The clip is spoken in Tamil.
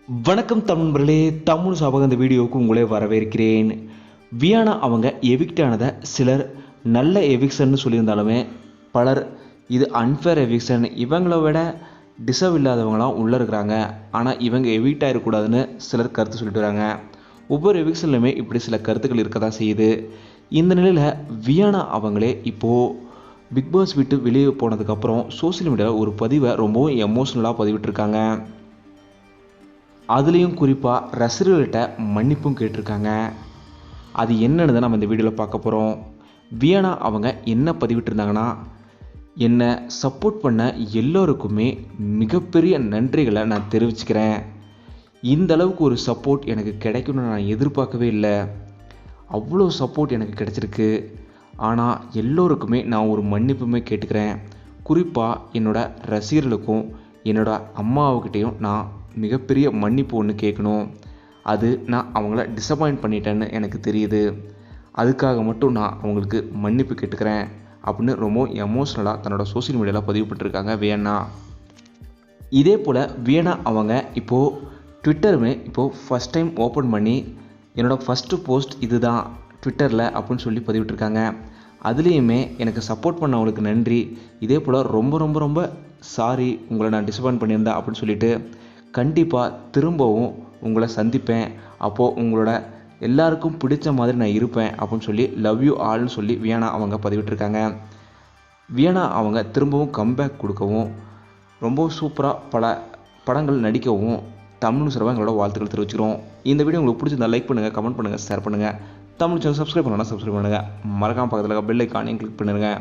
வணக்கம் தமிழர்களே, தமிழ் சாபக இந்த வீடியோவுக்கு உங்களே வரவேற்கிறேன். வியானா அவங்க எவிக்ட் ஆனதை சிலர் நல்ல எவிக்ஷன் சொல்லியிருந்தாலுமே பலர் இது அன்ஃபேர் எவிக்ஷன், இவங்கள விட டிசர்வ் இல்லாதவங்களாம் உள்ளே இருக்கிறாங்க, ஆனால் இவங்க எவிக்ட் ஆகிடக்கூடாதுன்னு சிலர் கருத்து சொல்லிட்டு வராங்க. ஒவ்வொரு எவிக்ஷன்லையுமே இப்படி சில கருத்துக்கள் இருக்க தான் செய்யுது. இந்த நிலையில் வியானா அவங்களே இப்போது பிக் பாஸ் விட்டு வெளியே போனதுக்கப்புறம் சோசியல் மீடியாவில் ஒரு பதிவை ரொம்பவும் எமோஷ்னலாக பதிவிட்டிருக்காங்க. அதுலேயும் குறிப்பாக ரசிகர்கள்கிட்ட மன்னிப்பும் கேட்டிருக்காங்க. அது என்னன்னு தான் நம்ம இந்த வீடியோவில் பார்க்க போகிறோம். வியானா அவங்க என்ன பதிவிட்டிருந்தாங்கன்னா, என்னை சப்போர்ட் பண்ண எல்லோருக்குமே மிகப்பெரிய நன்றிகளை நான் தெரிவிச்சுக்கிறேன். இந்த அளவுக்கு ஒரு சப்போர்ட் எனக்கு கிடைக்கும்னு நான் எதிர்பார்க்கவே இல்லை. அவ்வளோ சப்போர்ட் எனக்கு கிடைச்சிருக்கு. ஆனால் எல்லோருக்குமே நான் ஒரு மன்னிப்புமே கேட்டுக்கிறேன். குறிப்பாக என்னோடய ரசிகர்களுக்கும் என்னோடய அம்மாவுக்கிட்டேயும் நான் மிகப்பெரிய மன்னிப்பு ஒன்று கேட்கணும். அது நான் அவங்கள டிசப்பாயிண்ட் பண்ணிட்டேன்னு எனக்கு தெரியுது. அதுக்காக மட்டும் நான் அவங்களுக்கு மன்னிப்பு கேட்டுக்கிறேன் அப்படின்னு ரொம்ப எமோஷ்னலாக தன்னோட சோசியல் மீடியாவில் பதிவுப்பட்டிருக்காங்க வியானா. இதே போல் வியானா அவங்க இப்போது ட்விட்டருமே இப்போது ஃபஸ்ட் டைம் ஓப்பன் பண்ணி என்னோடய ஃபஸ்ட்டு போஸ்ட் இது தான் ட்விட்டரில் அப்படின்னு சொல்லி பதிவிட்டிருக்காங்க. அதுலேயுமே எனக்கு சப்போர்ட் பண்ணவங்களுக்கு நன்றி, இதே போல் ரொம்ப ரொம்ப ரொம்ப சாரி உங்களை நான் டிசப்பாயிண்ட் பண்ணியிருந்தேன் அப்படின்னு சொல்லிட்டு கண்டிப்பாக திரும்பவும் உங்களை சந்திப்பேன், அப்போது உங்களோட எல்லாருக்கும் பிடிச்ச மாதிரி நான் இருப்பேன் அப்படின்னு சொல்லி லவ் யூ ஆல்னு சொல்லி வியானா அவங்க பதிவிட்டிருக்காங்க. வியானா அவங்க திரும்பவும் கம்பேக் கொடுக்கவும் ரொம்ப சூப்பராக பல படங்கள் நடிக்கவும் தமிழ் சிறப்பாக எங்களோட வாழ்த்துக்கள் தெரிவிச்சுக்கிறோம். இந்த வீடியோ உங்களுக்கு பிடிச்சிருந்தா லைக் பண்ணுங்கள், கமெண்ட் பண்ணுங்கள், ஷேர் பண்ணுங்கள். தமிழ் சேனல் சப்ஸ்கிரைப் பண்ணலாம், சப்ஸ்கிரைப் பண்ணுங்கள். மறக்காம பக்கத்தில் பெல் ஐக்கானையும் கிளிக் பண்ணுங்கள்.